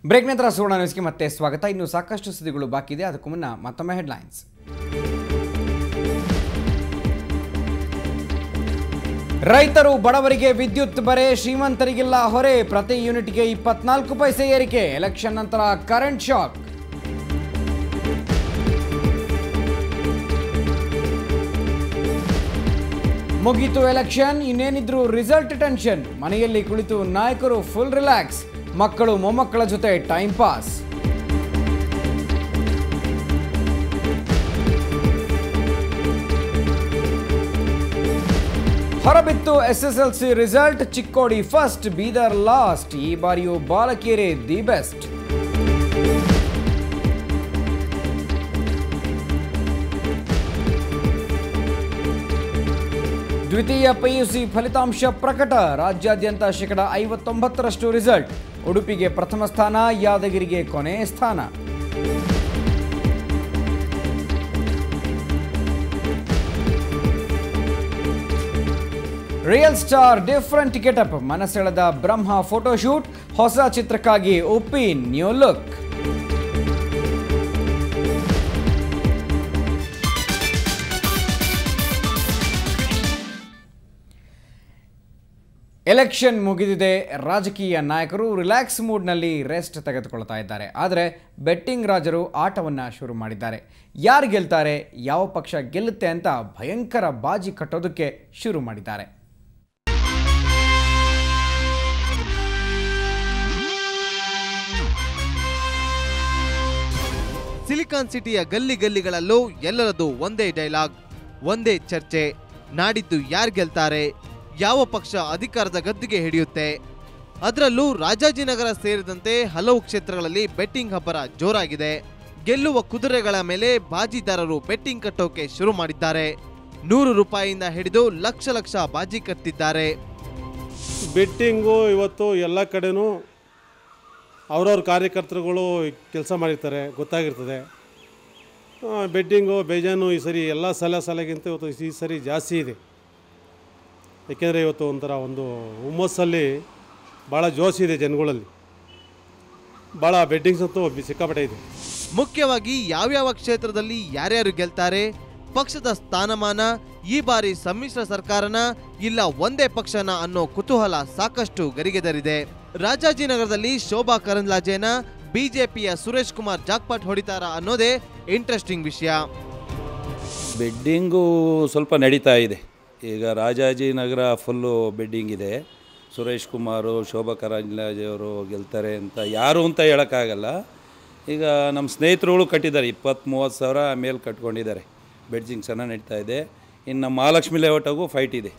Break ನಂತರ ಸುವರ್ಣ ನ್ಯೂಸ್ಗೆ ಮತ್ತೆ ಸ್ವಾಗತ. ಇನ್ನು ಸಾಕಷ್ಟು ಸುದ್ದಿಗಳು ಬಾಕಿ ಇದೆ. ಅದಕ್ಕೂ ಮುನ್ನ ಮತ್ತೊಮ್ಮೆ ಹೆಡ್ಲೈನ್ಸ್. ರೈತರು ಬಡವರಿಗೆ ವಿದ್ಯುತ್ ಬರೆ, ಶ್ರೀಮಂತರಿಗಿಲ್ಲ ಹೊರೆ. ಪ್ರತಿ ಯೂನಿಟ್ಗೆ 24 ಪೈಸೆ ಏರಿಕೆ. ಎಲೆಕ್ಷನ್ ನಂತರ ಕರೆಂಟ್ ಶಾಕ್. ಮುಗೀತು ಎಲೆಕ್ಷನ್, ಇನ್ನೇನಿದ್ರು ರಿಸಲ್ಟ್ ಟೆನ್ಷನ್. ಮನೆಯಲ್ಲಿ ಕುಳಿತು ನಾಯಕರು ಫುಲ್ ರಿಲ್ಯಾಕ್ಸ್. ಮಕ್ಕಳು ಮೊಮ್ಮಕ್ಕಳ ಜೊತೆ ಟೈಮ್ ಪಾಸ್. ಹೊರಬಿತ್ತು SSLC result. Chikkodi first, Bidar last. ಈ ಬಾರಿಯೂ ಬಾಲಕಿಯರೇ ದಿ ಬೆಸ್ಟ್. ದ್ವಿತೀಯ PUC ಫಲಿತಾಂಶ ಪ್ರಕಟ. ರಾಜ್ಯಾದ್ಯಂತ 59% ರಿಸಲ್ಟ್. ಉಡುಪಿಗೆ ಪ್ರಥಮ ಸ್ಥಾನ, ಯಾದಗಿರಿಗೆ ಕೊನೆ ಸ್ಥಾನ. Real star different getup. ಮನಸೆಳೆದ ಬ್ರಹ್ಮ ಫೋಟೋಶೂಟ್. ಹೊಸ ಚಿತ್ರಕ್ಕಾಗಿ ಉಪ್ಪಿ ನ್ಯೂ ಲುಕ್. ಎಲೆಕ್ಷನ್ ಮುಗಿದಿದೆ. ರಾಜಕೀಯ ನಾಯಕರು ರಿಲ್ಯಾಕ್ಸ್ ಮೂಡ್ನಲ್ಲಿ ರೆಸ್ಟ್ ತೆಗೆದುಕೊಳ್ತಾ ಇದ್ದಾರೆ. ಆದರೆ ಬೆಟ್ಟಿಂಗ್ ರಾಜರು ಆಟವನ್ನು ಶುರು ಮಾಡಿದ್ದಾರೆ. ಯಾರು ಗೆಲ್ತಾರೆ, ಯಾವ ಪಕ್ಷ ಗೆಲ್ಲುತ್ತೆ ಅಂತ ಭಯಂಕರ ಬಾಜಿ ಕಟ್ಟೋದಕ್ಕೆ ಶುರು ಮಾಡಿದ್ದಾರೆ. ಸಿಲಿಕಾನ್ ಸಿಟಿಯ ಗಲ್ಲಿ ಗಲ್ಲಿಗಳಲ್ಲೂ ಎಲ್ಲರದು ಒಂದೇ ಡೈಲಾಗ್, ಒಂದೇ ಚರ್ಚೆ. ನಾಡಿದ್ದು ಯಾರು ಗೆಲ್ತಾರೆ, ಯಾವ ಪಕ್ಷ ಅಧಿಕಾರದ ಗದ್ದುಗೆ ಹಿಡಿಯುತ್ತೆ. ಅದರಲ್ಲೂ ರಾಜಾಜಿನಗರ ಸೇರಿದಂತೆ ಹಲವು ಕ್ಷೇತ್ರಗಳಲ್ಲಿ ಬೆಟ್ಟಿಂಗ್ ಅಬ್ಬರ ಜೋರಾಗಿದೆ. ಗೆಲ್ಲುವ ಕುದುರೆಗಳ ಮೇಲೆ ಬಾಜಿದಾರರು ಬೆಟ್ಟಿಂಗ್ ಕಟ್ಟೋಕೆ ಶುರು ಮಾಡಿದ್ದಾರೆ. 100 ರೂಪಾಯಿಯಿಂದ ಹಿಡಿದು ಲಕ್ಷ ಲಕ್ಷ ಬಾಜಿ ಕಟ್ಟಿದ್ದಾರೆ. ಬೆಟ್ಟಿಂಗು ಇವತ್ತು ಎಲ್ಲ ಕಡೆನೂ ಅವ್ರವ್ರ ಕಾರ್ಯಕರ್ತರುಗಳು ಕೆಲಸ ಮಾಡಿರ್ತಾರೆ, ಗೊತ್ತಾಗಿರ್ತದೆ. ಬೆಟ್ಟಿಂಗು ಬೇಜಾನು ಈ ಸರಿ ಎಲ್ಲ ಸಲಗಿಂತ ಇವತ್ತು ಈ ಸರಿ ಜಾಸ್ತಿ ಇದೆ. ಏಕೆಂದರೆ ಇವತ್ತು ಒಂಥರ ಒಂದು ಹುಮ್ಮಸ್ಸಲ್ಲಿ ಭಾಳ ಜೋಶಿದೆ ಜನಗಳಲ್ಲಿ. ಭಾಳ ಬೆಟ್ಟಿಂಗ್ಸ್ ಅಂತೂ ಸಿಕ್ಕಾಪಟ್ಟೆ ಇದೆ. ಮುಖ್ಯವಾಗಿ ಯಾವ್ಯಾವ ಕ್ಷೇತ್ರದಲ್ಲಿ ಯಾರ್ಯಾರು ಗೆಲ್ತಾರೆ, ಪಕ್ಷದ ಸ್ಥಾನಮಾನ, ಈ ಬಾರಿ ಸಮ್ಮಿಶ್ರ ಸರ್ಕಾರನ ಇಲ್ಲ ಒಂದೇ ಪಕ್ಷನ ಅನ್ನೋ ಕುತೂಹಲ ಸಾಕಷ್ಟು ಗರಿಗೆದರಿದೆ. ರಾಜಾಜಿನಗರದಲ್ಲಿ ಶೋಭಾ ಕರಂದ್ಲಾಜೆನ ಬಿಜೆಪಿಯ ಸುರೇಶ್ ಕುಮಾರ್ ಜಾಕ್ಪಾಟ್ ಹೊಡಿತಾರ ಅನ್ನೋದೇ ಇಂಟ್ರೆಸ್ಟಿಂಗ್ ವಿಷಯ. ಬೆಡ್ಡಿಂಗು ಸ್ವಲ್ಪ ನಡೀತಾ ಇದೆ. ಈಗ ರಾಜಾಜಿನಗರ ಫುಲ್ಲು ಬೆಡ್ಡಿಂಗ್ ಇದೆ. ಸುರೇಶ್ ಕುಮಾರು, ಶೋಭಾ ಕರಂದ್ಲಾಜೆಯವರು ಗೆಲ್ತಾರೆ ಅಂತ ಯಾರು ಅಂತ ಹೇಳೋಕ್ಕಾಗಲ್ಲ. ಈಗ ನಮ್ಮ ಸ್ನೇಹಿತರುಗಳು ಕಟ್ಟಿದ್ದಾರೆ, 20-30 ಸಾವಿರ ಮೇಲೆ ಕಟ್ಕೊಂಡಿದ್ದಾರೆ. ಬೆಡ್ಜಿಂಗ್ ಚೆನ್ನಾಗಿ ನಡೀತಾ ಇದೆ. ಇನ್ನು ಮಹಾಲಕ್ಷ್ಮಿ ಲೇಔಟಾಗೂ ಫೈಟ್ ಇದೆ.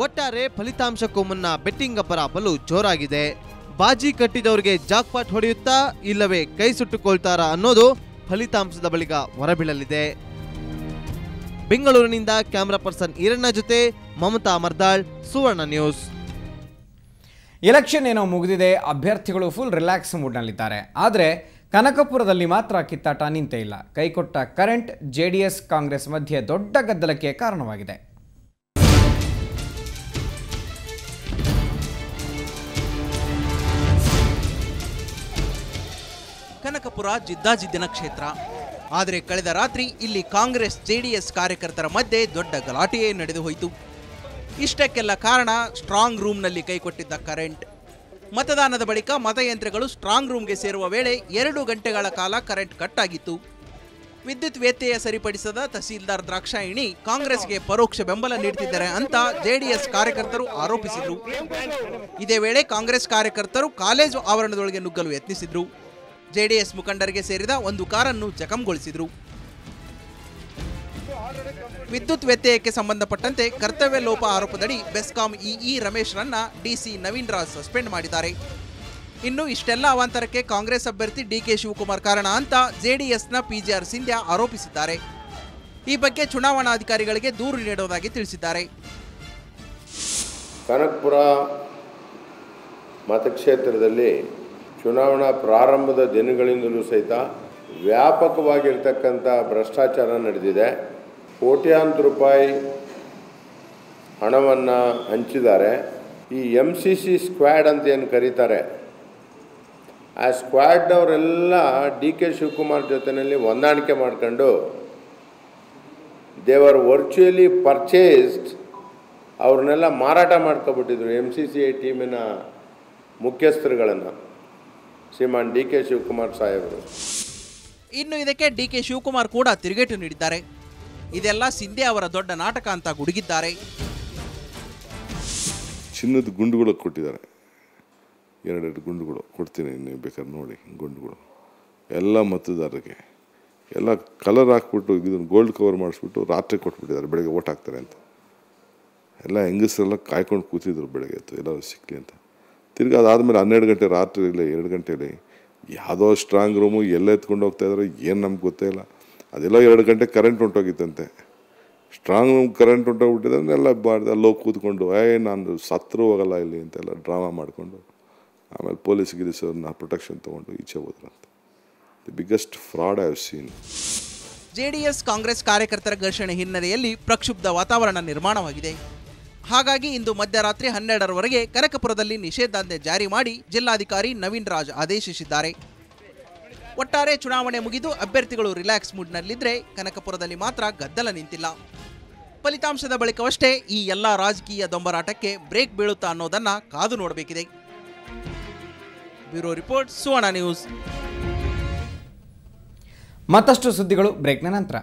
ಒಟ್ಟಾರೆ ಫಲಿತಾಂಶಕ್ಕೂ ಮುನ್ನ ಬೆಟ್ಟಿಂಗ್ ಅಬ್ಬರ ಬಲು ಜೋರಾಗಿದೆ. ಬಾಜಿ ಕಟ್ಟಿದವರಿಗೆ ಜಾಕ್ಪಾಟ್ ಹೊಡೆಯುತ್ತಾ ಇಲ್ಲವೇ ಕೈ ಸುಟ್ಟುಕೊಳ್ತಾರ ಅನ್ನೋದು ಫಲಿತಾಂಶದ ಬಳಿಕ ಹೊರಬೀಳಲಿದೆ. ಬೆಂಗಳೂರಿನಿಂದ ಕ್ಯಾಮರಾ ಪರ್ಸನ್ ಈರಣ್ಣ ಜೊತೆ ಮಮತಾ ಮರ್ದಾಳ್, ಸುವರ್ಣ ನ್ಯೂಸ್. ಎಲೆಕ್ಷನ್ ಏನೋ ಮುಗಿದಿದೆ, ಅಭ್ಯರ್ಥಿಗಳು ಫುಲ್ ರಿಲ್ಯಾಕ್ಸ್ ಮೂಡ್ನಲ್ಲಿದ್ದಾರೆ. ಆದರೆ ಕನಕಪುರದಲ್ಲಿ ಮಾತ್ರ ಕಿತ್ತಾಟ ನಿಂತೇ ಇಲ್ಲ. ಕೈಕೊಟ್ಟ ಕರೆಂಟ್ JDS ಕಾಂಗ್ರೆಸ್ ಮಧ್ಯೆ ದೊಡ್ಡ ಗದ್ದಲಕ್ಕೆ ಕಾರಣವಾಗಿದೆ. ಕನಕಪುರ ಜಿದ್ದಾಜಿದ್ದಿನ ಕ್ಷೇತ್ರ. ಆದರೆ ಕಳೆದ ರಾತ್ರಿ ಇಲ್ಲಿ ಕಾಂಗ್ರೆಸ್ JDS ಕಾರ್ಯಕರ್ತರ ಮಧ್ಯೆ ದೊಡ್ಡ ಗಲಾಟೆಯೇ ನಡೆದು ಹೋಯಿತು. ಇಷ್ಟಕ್ಕೆಲ್ಲ ಕಾರಣ ಸ್ಟ್ರಾಂಗ್ ರೂಮ್ನಲ್ಲಿ ಕೈಕೊಟ್ಟಿದ್ದ ಕರೆಂಟ್. ಮತದಾನದ ಬಳಿಕ ಮತಯಂತ್ರಗಳು ಸ್ಟ್ರಾಂಗ್ ರೂಮ್ಗೆ ಸೇರುವ ವೇಳೆ 2 ಗಂಟೆಗಳ ಕಾಲ ಕರೆಂಟ್ ಕಟ್ ಆಗಿತ್ತು. ವಿದ್ಯುತ್ ವ್ಯತ್ಯಯ ಸರಿಪಡಿಸದ ತಹಸೀಲ್ದಾರ್ ದ್ರಾಕ್ಷಾಯಿಣಿ ಕಾಂಗ್ರೆಸ್ಗೆ ಪರೋಕ್ಷ ಬೆಂಬಲ ನೀಡುತ್ತಿದ್ದಾರೆ ಅಂತ JDS ಕಾರ್ಯಕರ್ತರು ಆರೋಪಿಸಿದರು. ಇದೇ ವೇಳೆ ಕಾಂಗ್ರೆಸ್ ಕಾರ್ಯಕರ್ತರು ಕಾಲೇಜು ಆವರಣದೊಳಗೆ ನುಗ್ಗಲು ಯತ್ನಿಸಿದ್ರು. JDS ಮುಖಂಡರಿಗೆ ಸೇರಿದ ಒಂದು ಕಾರನ್ನು ಜಖಂಗೊಳಿಸಿದರು. ವಿದ್ಯುತ್ ವ್ಯತ್ಯಯಕ್ಕೆ ಸಂಬಂಧಪಟ್ಟಂತೆ ಕರ್ತವ್ಯ ಲೋಪ ಆರೋಪದಡಿ BESCOM EE ರಮೇಶ್ರನ್ನ DC Naveen Raj suspend ಮಾಡಿದ್ದಾರೆ. ಇನ್ನು ಇಷ್ಟೆಲ್ಲ ಅವಾಂತರಕ್ಕೆ ಕಾಂಗ್ರೆಸ್ ಅಭ್ಯರ್ಥಿ DK ಶಿವಕುಮಾರ್ ಕಾರಣ ಅಂತ JDSನ PGR ಸಿಂಧ್ಯಾ ಆರೋಪಿಸಿದ್ದಾರೆ. ಈ ಬಗ್ಗೆ ಚುನಾವಣಾಧಿಕಾರಿಗಳಿಗೆ ದೂರು ನೀಡುವುದಾಗಿ ತಿಳಿಸಿದ್ದಾರೆ. ಕನಕಪುರ ಮತಕ್ಷೇತ್ರದಲ್ಲಿ ಚುನಾವಣಾ ಪ್ರಾರಂಭದ ದಿನಗಳಿಂದಲೂ ಸಹಿತ ವ್ಯಾಪಕವಾಗಿರ್ತಕ್ಕಂಥ ಭ್ರಷ್ಟಾಚಾರ ನಡೆದಿದೆ. ಕೋಟ್ಯಾಂತರ ರೂಪಾಯಿ ಹಣವನ್ನು ಹಂಚಿದ್ದಾರೆ. ಈ MCC ಸ್ಕ್ವಾಡ್ ಅಂತ ಏನು ಕರೀತಾರೆ, ಆ ಸ್ಕ್ವಾಡ್ನವರೆಲ್ಲ ಡಿ ಕೆ ಶಿವಕುಮಾರ್ ಜೊತೆಯಲ್ಲಿ ಹೊಂದಾಣಿಕೆ ಮಾಡ್ಕೊಂಡು ದೇವರ್ ವರ್ಚುಯಲಿ ಪರ್ಚೇಸ್ಡ್, ಅವ್ರನ್ನೆಲ್ಲ ಮಾರಾಟ ಮಾಡ್ಕೊಬಿಟ್ಟಿದ್ರು MCCI ಟೀಮಿನ ಮುಖ್ಯಸ್ಥರುಗಳನ್ನು ಶ್ರೀಮಾನ್ ಡಿ ಕೆ ಶಿವಕುಮಾರ್ ಸಾಹೇಬರು. ಇನ್ನು ಇದಕ್ಕೆ ಡಿ ಕೆ ಶಿವಕುಮಾರ್ ಕೂಡ ತಿರುಗೇಟು ನೀಡಿದ್ದಾರೆ. ಇದೆಲ್ಲ ಸಿಂಧೆ ಅವರ ದೊಡ್ಡ ನಾಟಕ ಅಂತ ಗುಡುಗಿದ್ದಾರೆ. ಚಿನ್ನದ ಗುಂಡುಗಳು ಕೊಟ್ಟಿದ್ದಾರೆ, 2 ಗುಂಡುಗಳು ಕೊಡ್ತೀನಿ, ನೀವು ಬೇಕಾದ್ರೆ ನೋಡಿ. ಗುಂಡುಗಳು ಎಲ್ಲ ಮತದಾರರಿಗೆ ಎಲ್ಲ ಕಲರ್ ಹಾಕ್ಬಿಟ್ಟು ಇದನ್ನು ಗೋಲ್ಡ್ ಕವರ್ ಮಾಡಿಸ್ಬಿಟ್ಟು ರಾತ್ರಿ ಕೊಟ್ಬಿಟ್ಟಿದ್ದಾರೆ, ಬೆಳಗ್ಗೆ ಓಟ್ ಹಾಕ್ತಾರೆ ಅಂತ. ಎಲ್ಲ ಹೆಂಗಸರೆಲ್ಲ ಕಾಯ್ಕೊಂಡು ಕೂತಿದ್ರು ಬೆಳಗ್ಗೆ ಎತ್ತು ಎಲ್ಲರೂ ಸಿಕ್ಕಲಿ ಅಂತ. ತಿರ್ಗಿ ಅದಾದಮೇಲೆ 12 ಗಂಟೆ ರಾತ್ರಿಯಲ್ಲಿ 2 ಗಂಟೆಯಲ್ಲಿ ಯಾವುದೋ ಸ್ಟ್ರಾಂಗ್ ರೂಮು ಎಲ್ಲ ಎತ್ಕೊಂಡು ಹೋಗ್ತಾ ಇದ್ದಾರೆ, ಏನು ನಮ್ಗೆ ಗೊತ್ತೇ ಇಲ್ಲ. ಅದೆಲ್ಲ 2 ಗಂಟೆ ಕರೆಂಟ್ ಹೊಂಟೋಗಿತ್ತಂತೆ. ಸ್ಟ್ರಾಂಗ್ ರೂಮ್ ಕರೆಂಟ್ ಹೊಂಟೋಗ್ಬಿಟ್ಟಿದ್ರೆ ಎಲ್ಲ ಅಲ್ಲೋಗಿ ಕೂತ್ಕೊಂಡು ನಾನು ಸತ್ರು ಹೋಗಲ್ಲ ಇಲ್ಲಿ ಅಂತೆಲ್ಲ ಡ್ರಾಮಾ ಮಾಡಿಕೊಂಡು ಆಮೇಲೆ ಪೊಲೀಸ್ ಗಿಲೀಸವ್ರನ್ನ ಪ್ರೊಟೆಕ್ಷನ್ ತೊಗೊಂಡು ಈಚೆ ಹೋದ್ರಂತೆ. The biggest fraud I have seen. JDS Congress ಕಾರ್ಯಕರ್ತರ ಘರ್ಷಣೆ ಹಿನ್ನೆಲೆಯಲ್ಲಿ ಪ್ರಕ್ಷುಬ್ಧ ವಾತಾವರಣ ನಿರ್ಮಾಣವಾಗಿದೆ. ಹಾಗಾಗಿ ಇಂದು ಮಧ್ಯರಾತ್ರಿ 12ರವರೆಗೆ ಕನಕಪುರದಲ್ಲಿ ನಿಷೇಧಾಜ್ಞೆ ಜಾರಿ ಮಾಡಿ ಜಿಲ್ಲಾಧಿಕಾರಿ ನವೀನ್ ರಾಜ್ ಆದೇಶಿಸಿದ್ದಾರೆ. ಒಟ್ಟಾರೆ ಚುನಾವಣೆ ಮುಗಿದು ಅಭ್ಯರ್ಥಿಗಳು ರಿಲ್ಯಾಕ್ಸ್ ಮೂಡ್ನಲ್ಲಿದ್ದರೆ ಕನಕಪುರದಲ್ಲಿ ಮಾತ್ರ ಗದ್ದಲ ನಿಂತಿಲ್ಲ. ಫಲಿತಾಂಶದ ಬಳಿಕವಷ್ಟೇ ಈ ಎಲ್ಲ ರಾಜಕೀಯ ದೊಂಬರಾಟಕ್ಕೆ ಬ್ರೇಕ್ ಬೀಳುತ್ತಾ ಅನ್ನೋದನ್ನ ಕಾದು ನೋಡಬೇಕಿದೆ. ಬ್ಯೂರೋ ರಿಪೋರ್ಟ್, ಸುವರ್ಣ ನ್ಯೂಸ್. ಮತ್ತಷ್ಟು ಸುದ್ದಿಗಳು ಬ್ರೇಕ್ನ ನಂತರ.